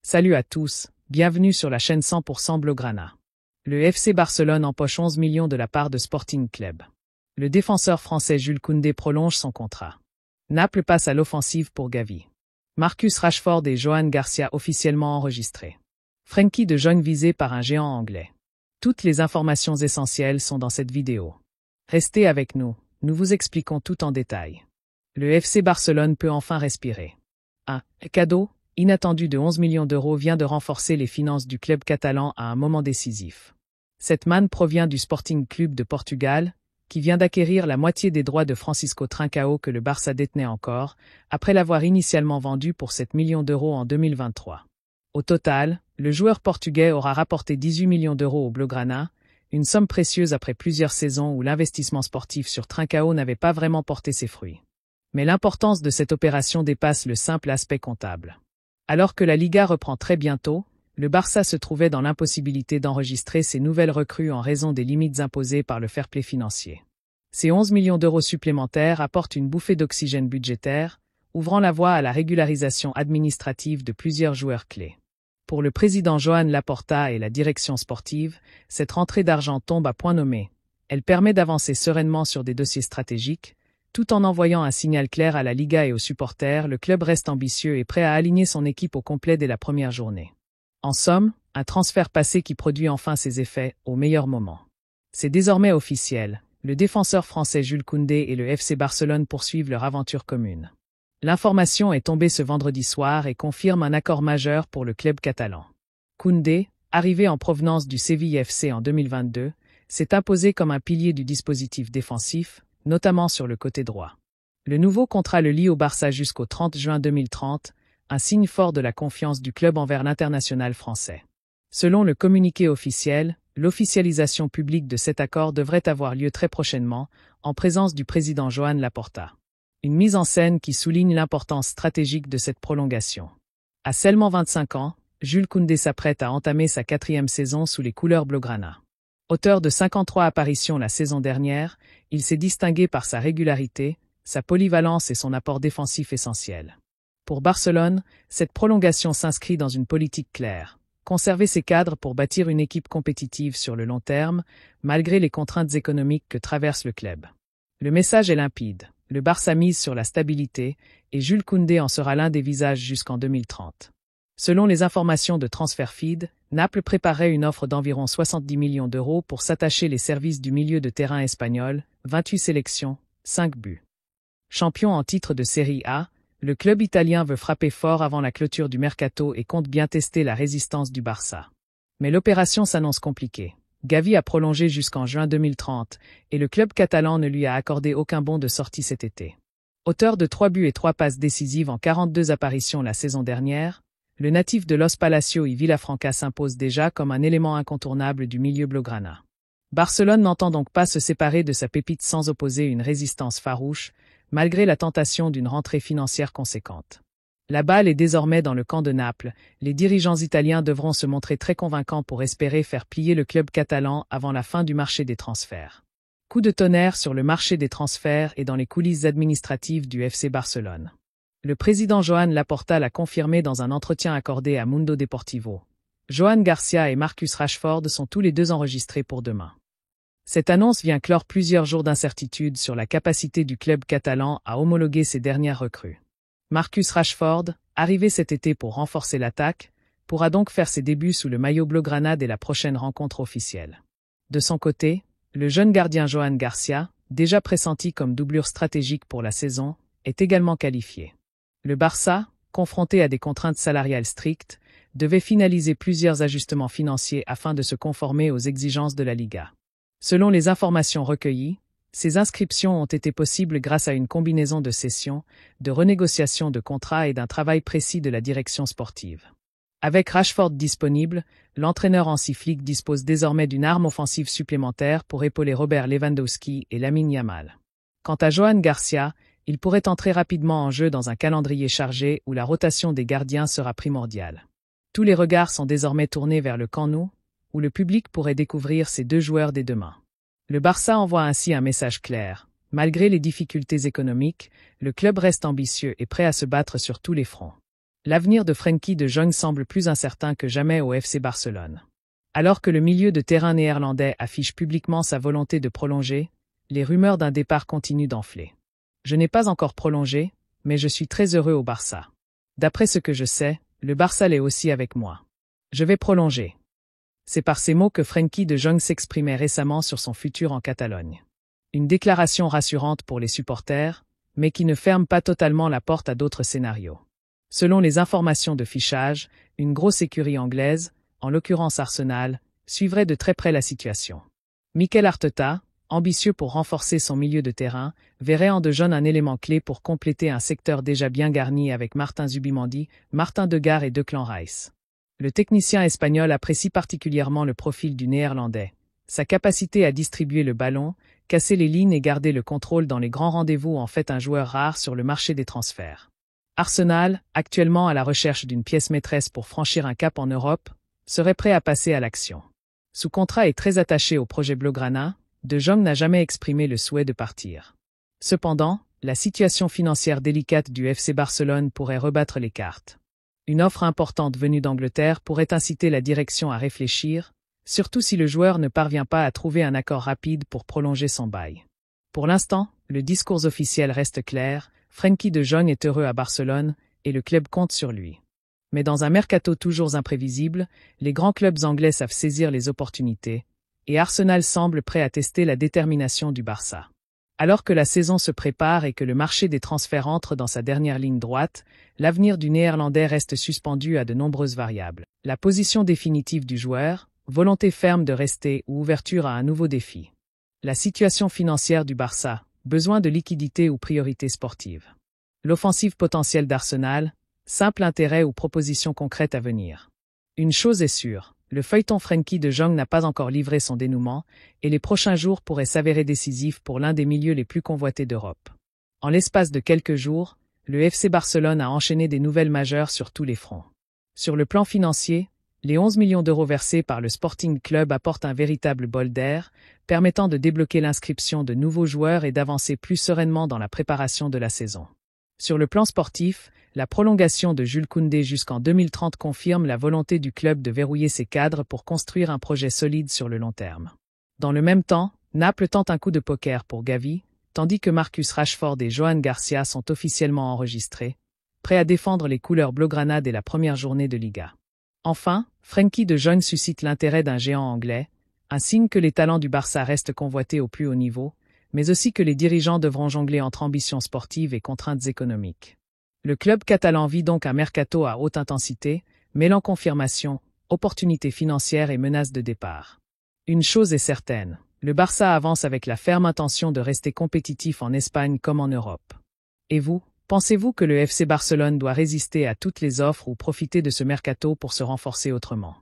Salut à tous, bienvenue sur la chaîne 100% Blaugrana. Le FC Barcelone empoche 11 millions de la part de Sporting Club. Le défenseur français Jules Koundé prolonge son contrat. Naples passe à l'offensive pour Gavi. Marcus Rashford et Johan Garcia officiellement enregistrés. Frenkie de Jong visé par un géant anglais. Toutes les informations essentielles sont dans cette vidéo. Restez avec nous, nous vous expliquons tout en détail. Le FC Barcelone peut enfin respirer. Un cadeau inattendu de 11 millions d'euros vient de renforcer les finances du club catalan à un moment décisif. Cette manne provient du Sporting Club de Portugal, qui vient d'acquérir la moitié des droits de Francisco Trincao que le Barça détenait encore, après l'avoir initialement vendu pour 7 millions d'euros en 2023. Au total, le joueur portugais aura rapporté 18 millions d'euros au Blaugrana, une somme précieuse après plusieurs saisons où l'investissement sportif sur Trincao n'avait pas vraiment porté ses fruits. Mais l'importance de cette opération dépasse le simple aspect comptable. Alors que la Liga reprend très bientôt, le Barça se trouvait dans l'impossibilité d'enregistrer ses nouvelles recrues en raison des limites imposées par le fair-play financier. Ces 11 millions d'euros supplémentaires apportent une bouffée d'oxygène budgétaire, ouvrant la voie à la régularisation administrative de plusieurs joueurs clés. Pour le président Joan Laporta et la direction sportive, cette rentrée d'argent tombe à point nommé. Elle permet d'avancer sereinement sur des dossiers stratégiques. Tout en envoyant un signal clair à la Liga et aux supporters, le club reste ambitieux et prêt à aligner son équipe au complet dès la première journée. En somme, un transfert passé qui produit enfin ses effets au meilleur moment. C'est désormais officiel, le défenseur français Jules Koundé et le FC Barcelone poursuivent leur aventure commune. L'information est tombée ce vendredi soir et confirme un accord majeur pour le club catalan. Koundé, arrivé en provenance du Séville FC en 2022, s'est imposé comme un pilier du dispositif défensif, notamment sur le côté droit. Le nouveau contrat le lie au Barça jusqu'au 30 juin 2030, un signe fort de la confiance du club envers l'international français. Selon le communiqué officiel, l'officialisation publique de cet accord devrait avoir lieu très prochainement, en présence du président Joan Laporta. Une mise en scène qui souligne l'importance stratégique de cette prolongation. À seulement 25 ans, Jules Koundé s'apprête à entamer sa 4e saison sous les couleurs Blaugrana. Auteur de 53 apparitions la saison dernière, il s'est distingué par sa régularité, sa polyvalence et son apport défensif essentiel. Pour Barcelone, cette prolongation s'inscrit dans une politique claire. Conserver ses cadres pour bâtir une équipe compétitive sur le long terme, malgré les contraintes économiques que traverse le club. Le message est limpide. Le Barça mise sur la stabilité, et Jules Koundé en sera l'un des visages jusqu'en 2030. Selon les informations de TransferFeed, Naples préparait une offre d'environ 70 millions d'euros pour s'attacher les services du milieu de terrain espagnol, 28 sélections, 5 buts. Champion en titre de Serie A, le club italien veut frapper fort avant la clôture du mercato et compte bien tester la résistance du Barça. Mais l'opération s'annonce compliquée. Gavi a prolongé jusqu'en juin 2030, et le club catalan ne lui a accordé aucun bon de sortie cet été. Auteur de 3 buts et 3 passes décisives en 42 apparitions la saison dernière, le natif de Los Palacios y Vilafranca s'impose déjà comme un élément incontournable du milieu blaugrana. Barcelone n'entend donc pas se séparer de sa pépite sans opposer une résistance farouche, malgré la tentation d'une rentrée financière conséquente. La balle est désormais dans le camp de Naples, les dirigeants italiens devront se montrer très convaincants pour espérer faire plier le club catalan avant la fin du marché des transferts. Coup de tonnerre sur le marché des transferts et dans les coulisses administratives du FC Barcelone. Le président Joan Laporta l'a confirmé dans un entretien accordé à Mundo Deportivo. Johan Garcia et Marcus Rashford sont tous les deux enregistrés pour demain. Cette annonce vient clore plusieurs jours d'incertitude sur la capacité du club catalan à homologuer ses dernières recrues. Marcus Rashford, arrivé cet été pour renforcer l'attaque, pourra donc faire ses débuts sous le maillot blaugrana dès la prochaine rencontre officielle. De son côté, le jeune gardien Johan Garcia, déjà pressenti comme doublure stratégique pour la saison, est également qualifié. Le Barça, confronté à des contraintes salariales strictes, devait finaliser plusieurs ajustements financiers afin de se conformer aux exigences de la Liga. Selon les informations recueillies, ces inscriptions ont été possibles grâce à une combinaison de cessions, de renégociations de contrats et d'un travail précis de la direction sportive. Avec Rashford disponible, l'entraîneur Hansi Flick dispose désormais d'une arme offensive supplémentaire pour épauler Robert Lewandowski et Lamine Yamal. Quant à Johan Garcia, il pourrait entrer rapidement en jeu dans un calendrier chargé où la rotation des gardiens sera primordiale. Tous les regards sont désormais tournés vers le Camp Nou, où le public pourrait découvrir ces deux joueurs dès demain. Le Barça envoie ainsi un message clair. Malgré les difficultés économiques, le club reste ambitieux et prêt à se battre sur tous les fronts. L'avenir de Frenkie de Jong semble plus incertain que jamais au FC Barcelone. Alors que le milieu de terrain néerlandais affiche publiquement sa volonté de prolonger, les rumeurs d'un départ continuent d'enfler. Je n'ai pas encore prolongé, mais je suis très heureux au Barça. D'après ce que je sais, le Barça l'est aussi avec moi. Je vais prolonger. C'est par ces mots que Frenkie de Jong s'exprimait récemment sur son futur en Catalogne. Une déclaration rassurante pour les supporters, mais qui ne ferme pas totalement la porte à d'autres scénarios. Selon les informations de fichage, une grosse écurie anglaise, en l'occurrence Arsenal, suivrait de très près la situation. Mikel Arteta, ambitieux pour renforcer son milieu de terrain, verrait en De Jong un élément clé pour compléter un secteur déjà bien garni avec Martin Zubimendi, Martin Degar et Declan Rice. Le technicien espagnol apprécie particulièrement le profil du Néerlandais, sa capacité à distribuer le ballon, casser les lignes et garder le contrôle dans les grands rendez-vous en fait un joueur rare sur le marché des transferts. Arsenal, actuellement à la recherche d'une pièce maîtresse pour franchir un cap en Europe, serait prêt à passer à l'action. Sous contrat et très attaché au projet Blaugrana, De Jong n'a jamais exprimé le souhait de partir. Cependant, la situation financière délicate du FC Barcelone pourrait rebattre les cartes. Une offre importante venue d'Angleterre pourrait inciter la direction à réfléchir, surtout si le joueur ne parvient pas à trouver un accord rapide pour prolonger son bail. Pour l'instant, le discours officiel reste clair, Frenkie de Jong est heureux à Barcelone et le club compte sur lui. Mais dans un mercato toujours imprévisible, les grands clubs anglais savent saisir les opportunités, et Arsenal semble prêt à tester la détermination du Barça. Alors que la saison se prépare et que le marché des transferts entre dans sa dernière ligne droite, l'avenir du Néerlandais reste suspendu à de nombreuses variables. La position définitive du joueur, volonté ferme de rester ou ouverture à un nouveau défi. La situation financière du Barça, besoin de liquidité ou priorité sportive. L'offensive potentielle d'Arsenal, simple intérêt ou proposition concrète à venir. Une chose est sûre, le feuilleton Frenkie de Jong n'a pas encore livré son dénouement, et les prochains jours pourraient s'avérer décisifs pour l'un des milieux les plus convoités d'Europe. En l'espace de quelques jours, le FC Barcelone a enchaîné des nouvelles majeures sur tous les fronts. Sur le plan financier, les 11 millions d'euros versés par le Sporting Club apportent un véritable bol d'air, permettant de débloquer l'inscription de nouveaux joueurs et d'avancer plus sereinement dans la préparation de la saison. Sur le plan sportif, la prolongation de Jules Koundé jusqu'en 2030 confirme la volonté du club de verrouiller ses cadres pour construire un projet solide sur le long terme. Dans le même temps, Naples tente un coup de poker pour Gavi, tandis que Marcus Rashford et Johan Garcia sont officiellement enregistrés, prêts à défendre les couleurs blaugrana dès la première journée de Liga. Enfin, Frenkie de Jong suscite l'intérêt d'un géant anglais, un signe que les talents du Barça restent convoités au plus haut niveau, mais aussi que les dirigeants devront jongler entre ambitions sportives et contraintes économiques. Le club catalan vit donc un mercato à haute intensité, mêlant confirmation, opportunités financières et menaces de départ. Une chose est certaine, le Barça avance avec la ferme intention de rester compétitif en Espagne comme en Europe. Et vous, pensez-vous que le FC Barcelone doit résister à toutes les offres ou profiter de ce mercato pour se renforcer autrement ?